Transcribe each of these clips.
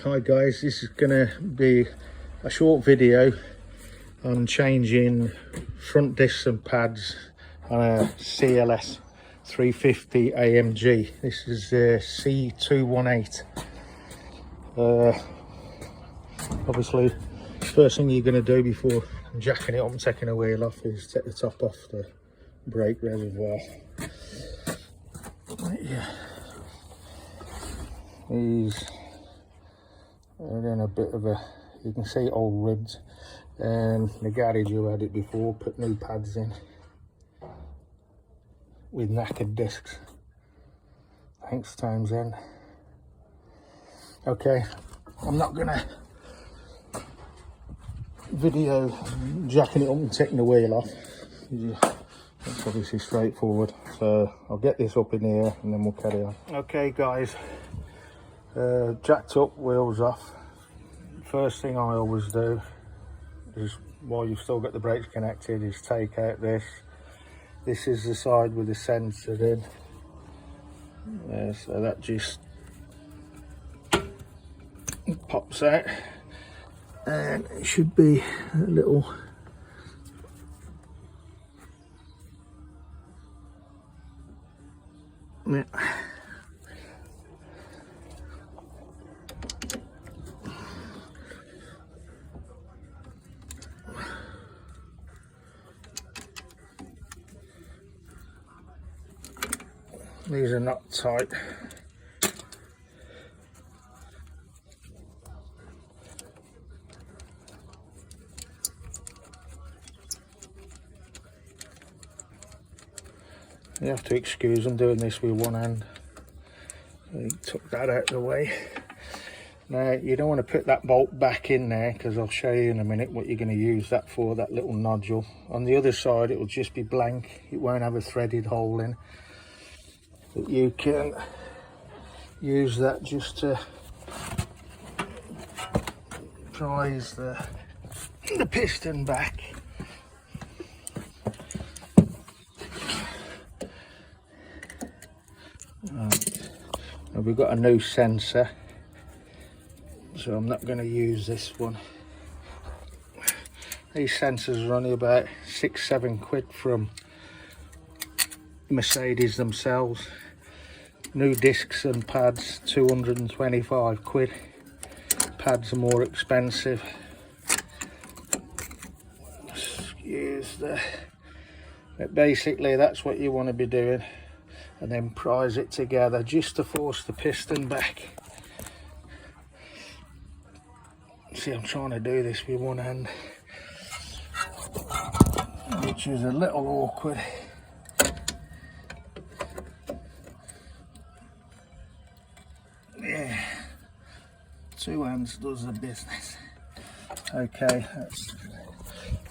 Hi guys, this is gonna be a short video on changing front discs and pads on a CLS 350 AMG. This is C218. Obviously, first thing you're gonna do before jacking it up and taking the wheel off is take the top off the brake reservoir. Yeah. These are in a bit of a, you can see old ribs, and the garage who had it before put new pads in with knackered discs. Thanks times then. Okay, I'm not gonna video jacking it up and taking the wheel off. That's obviously straightforward, so I'll get this up in here and then we'll carry on. Okay guys, jacked up, wheels off. First thing I always do is, while you've still got the brakes connected, is take out this. This is the side with the sensor in. So that just pops out, and it should be a little these are not tight. You have to excuse them doing this with one hand. So took that out of the way. Now you don't want to put that bolt back in there, because I'll show you in a minute what you're going to use that for, that little nodule. On the other side it will just be blank, it won't have a threaded hole in. But you can use that just to prise the piston back. Right. Now we've got a new sensor, so I'm not going to use this one. These sensors are only about £6–7 from Mercedes themselves. New discs and pads, £225. Pads are more expensive. Excuse the... But basically that's what you want to be doing, and then prise it together just to force the piston back. See, I'm trying to do this with one hand, which is a little awkward. Yeah, two hands does the business. Okay, that's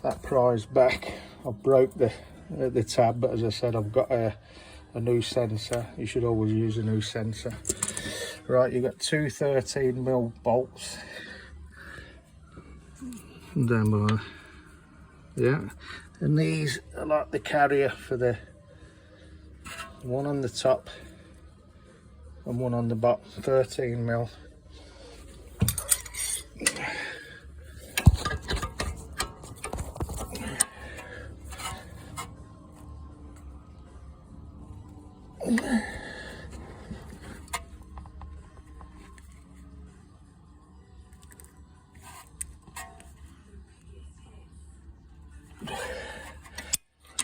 that prise back. I've broke the tab, but as I said, I've got a new sensor. You should always use a new sensor. Right, you've got two 13mm bolts down below. Yeah, and these are like the carrier for the one on the top and one on the bottom, 13mm.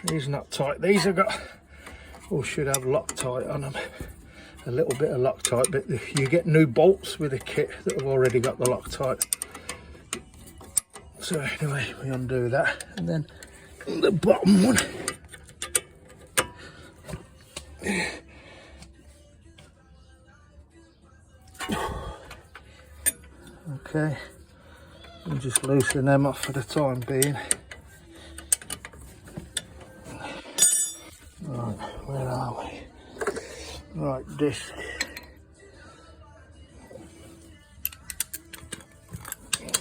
These are not tight. These have got, or should have, Loctite on them. A little bit of Loctite, but you get new bolts with a kit that have already got the Loctite. So anyway, we undo that, and then the bottom one. Okay, and just loosen them off for the time being. Right, where are we? Right, disc.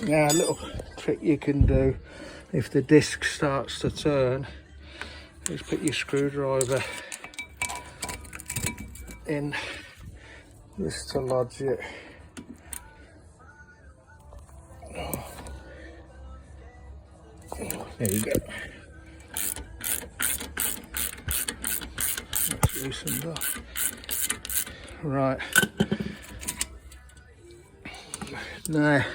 Now a little trick you can do if the disc starts to turn is put your screwdriver in just to lodge it There you go. That's loosened up. Right. Now,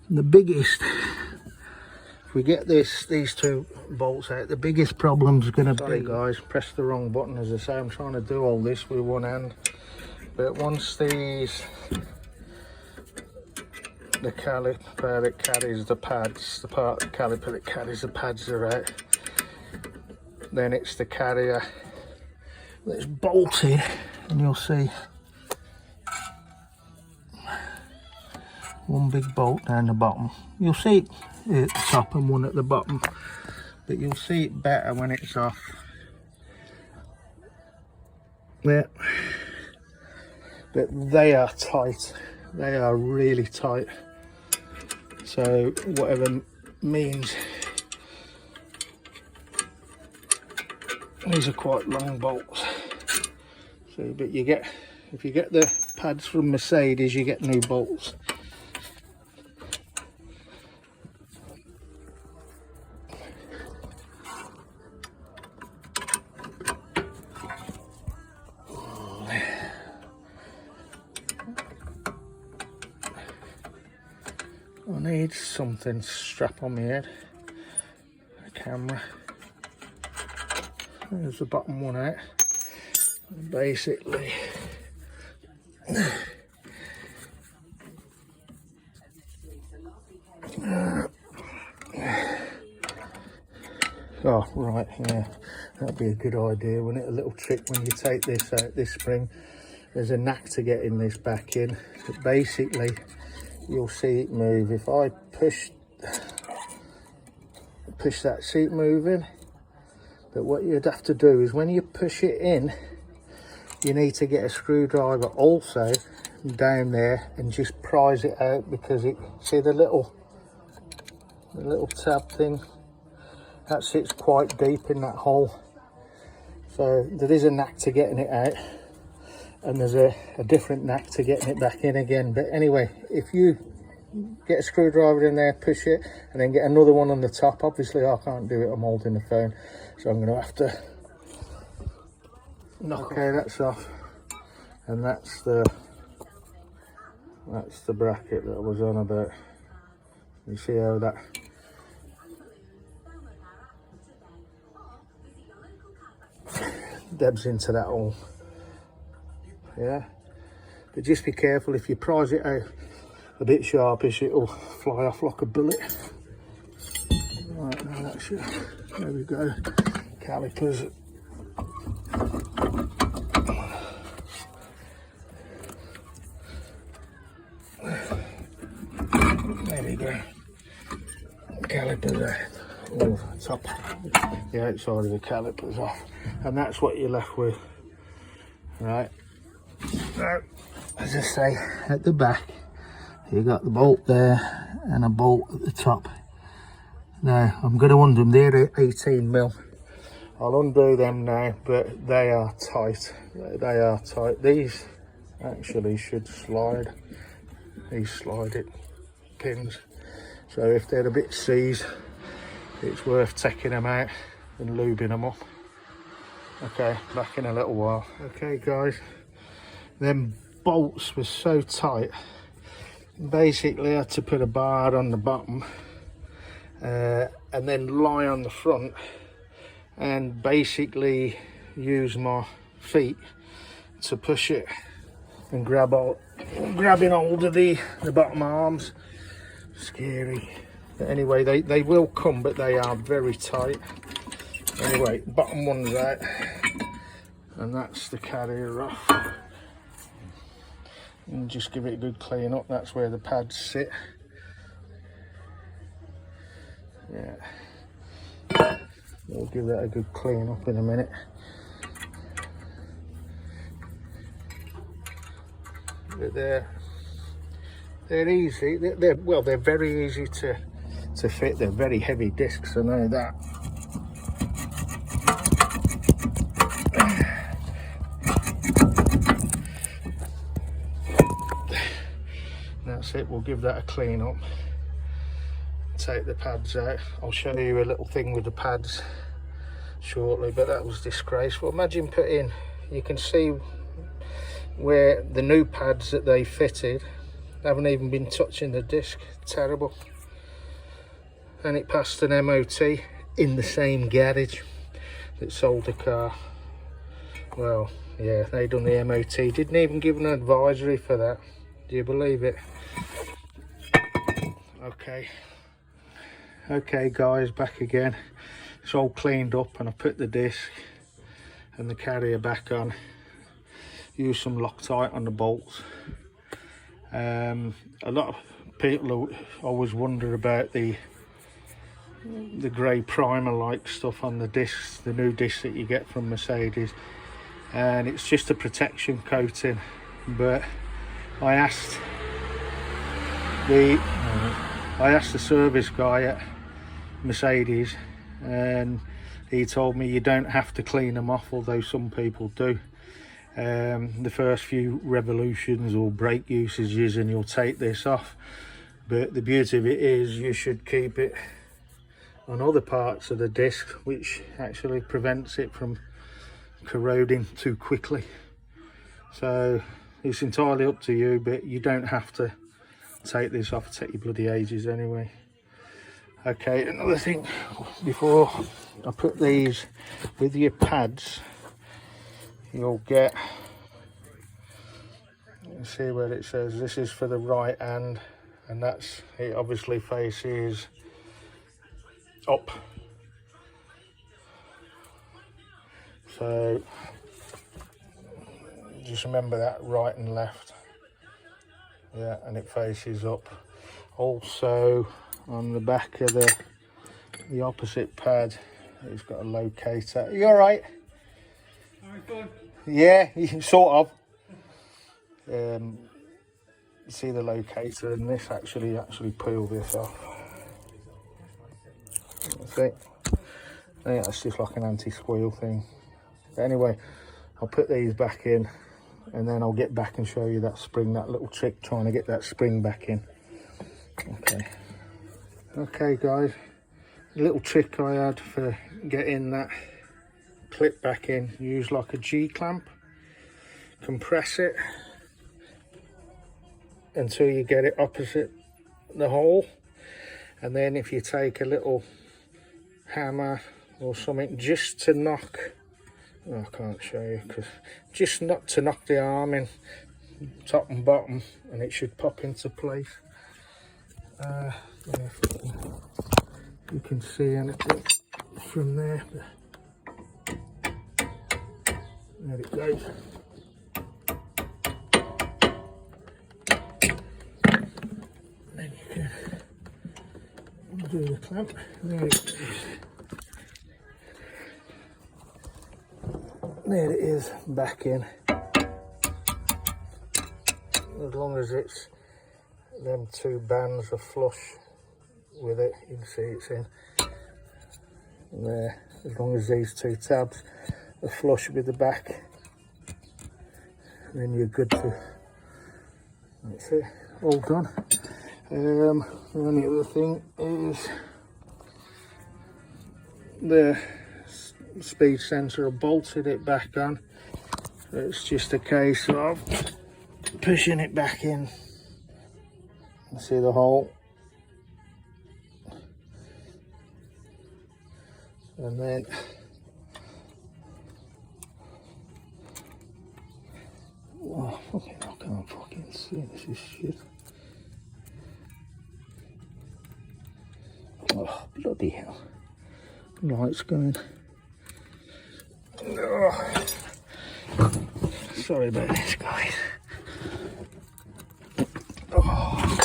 the biggest, if we get these two bolts out, the biggest problem's going to be, sorry guys, press the wrong button. As I say, I'm trying to do all this with one hand, but once these, the caliper that carries the pads, the part of the caliper that carries the pads are out, then it's the carrier that's bolted, and you'll see one big bolt down the bottom. You'll see it at the top and one at the bottom, but you'll see it better when it's off. Yeah, but they are tight. They are really tight. So whatever means, these are quite long bolts. So, but you get, if you get the pads from Mercedes, you get new bolts. I need something to strap on my head, a camera. There's the bottom one out. And basically, oh right, yeah, that'd be a good idea, wouldn't it? A little trick when you take this out, this spring, there's a knack to getting this back in. But basically, you'll see it move. If I push that seat moving, but what you'd have to do is when you push it in, you need to get a screwdriver also down there and just prise it out, because it, see the little tab thing, that sits quite deep in that hole. So there is a knack to getting it out, and there's a different knack to getting it back in again. But anyway, if you get a screwdriver in there, push it, and then get another one on the top. Obviously I can't do it, I'm holding the phone, so I'm going to have to knock. Okay, that's off, and that's the bracket that I was on about. You see how that debs into that hole. Yeah, but just be careful, if you prise it out a bit sharpish, it'll fly off like a bullet. Right, now that's it. There we go. Calipers. There we go. Calipers out. Oh, top. The outside of the calipers off. And that's what you're left with. Right. Now, as I say, at the back, you got the bolt there and a bolt at the top. Now I'm going to undo them. They're 18mm. I'll undo them now, but they are tight. They are tight. These actually should slide. These slide it pins. So if they're a bit seized, it's worth taking them out and lubing them up. Okay, back in a little while. Okay guys, them bolts were so tight. Basically I had to put a bar on the bottom and then lie on the front and basically use my feet to push it and grabbing hold of the bottom arms. Scary. But anyway, they will come, but they are very tight. Anyway, bottom one's out, and that's the carrier off. And just give it a good clean up. That's where the pads sit. Yeah, we'll give that a good clean up in a minute. But they're easy. They're very easy to fit. They're very heavy discs, I know that. That's it. We'll give that a clean up. take the pads out. I'll show you a little thing with the pads shortly, but that was disgraceful. Imagine putting, you can see where the new pads that they fitted haven't even been touching the disc. Terrible. And it passed an MOT in the same garage that sold the car. Well, yeah, they done the MOT, didn't even give an advisory for that. Do you believe it? Okay guys, back again. It's all cleaned up, and I put the disc and the carrier back on. Use some Loctite on the bolts. A lot of people always wonder about the grey primer like stuff on the discs, the new discs that you get from Mercedes, and it's just a protection coating. But I asked the service guy at Mercedes, and he told me you don't have to clean them off, although some people do. The first few revolutions or brake usages and you'll take this off, but the beauty of it is you should keep it on other parts of the disc, which actually prevents it from corroding too quickly. So it's entirely up to you, but you don't have to take this off. It'll take you bloody ages anyway. Okay, another thing before I put these with your pads, you'll get, you see where it says this is for the right hand, and that's, it obviously faces up. So just remember that, right and left. Yeah, and it faces up. Also on the back of the opposite pad, it's got a locator. Are you all right? Yeah, sort of. See the locator, and this actually peel this off. See, I think that's just like an anti-squeal thing. But anyway, I'll put these back in, and then I'll get back and show you that spring, that little trick trying to get that spring back in. Okay guys, a little trick I had for getting that clip back in. Use like a G-clamp, compress it until you get it opposite the hole, and then if you take a little hammer or something just to knock, oh, I can't show you, because just not to knock the arm in top and bottom, and it should pop into place. If you can see anything from there, there it goes. Then you can do the clamp. There it is. There it is, back in. As long as it's, them two bands are flush with it, you can see it's in there. As long as these two tabs are flush with the back, then you're good to, that's it, all done. The only other thing is the speed sensor. I bolted it back on. It's just a case of pushing it back in. You see the hole, and then oh, fucking, I can't fucking see, this is shit. Oh, bloody hell. Light's going. Oh. Sorry about this, guys. Oh.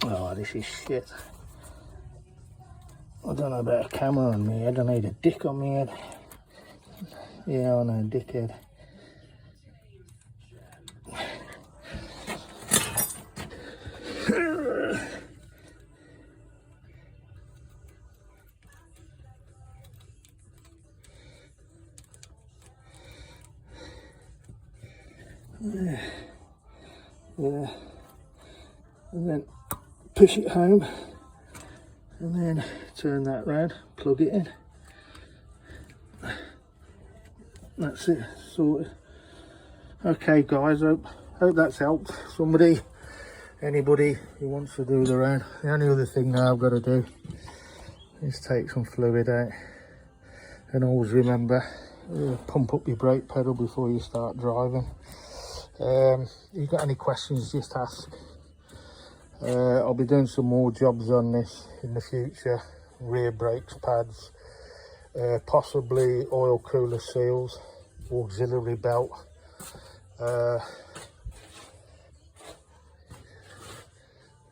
Oh, this is shit. I don't know about a camera on me head. I need a dick on my head. Yeah, I know, dickhead. There. There. And then push it home, and then turn that round, plug it in. That's it, sorted. Okay guys, hope that's helped somebody, anybody who wants to do their own. The only other thing now I've got to do is take some fluid out, and always remember, pump up your brake pedal before you start driving. If you've got any questions, just ask. I'll be doing some more jobs on this in the future, rear brakes pads, possibly oil cooler seals, auxiliary belt.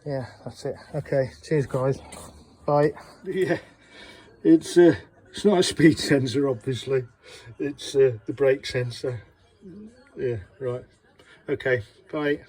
Yeah, that's it. Okay, cheers guys, bye. Yeah, it's not a speed sensor obviously, it's the brake sensor. Yeah, right. Okay, bye.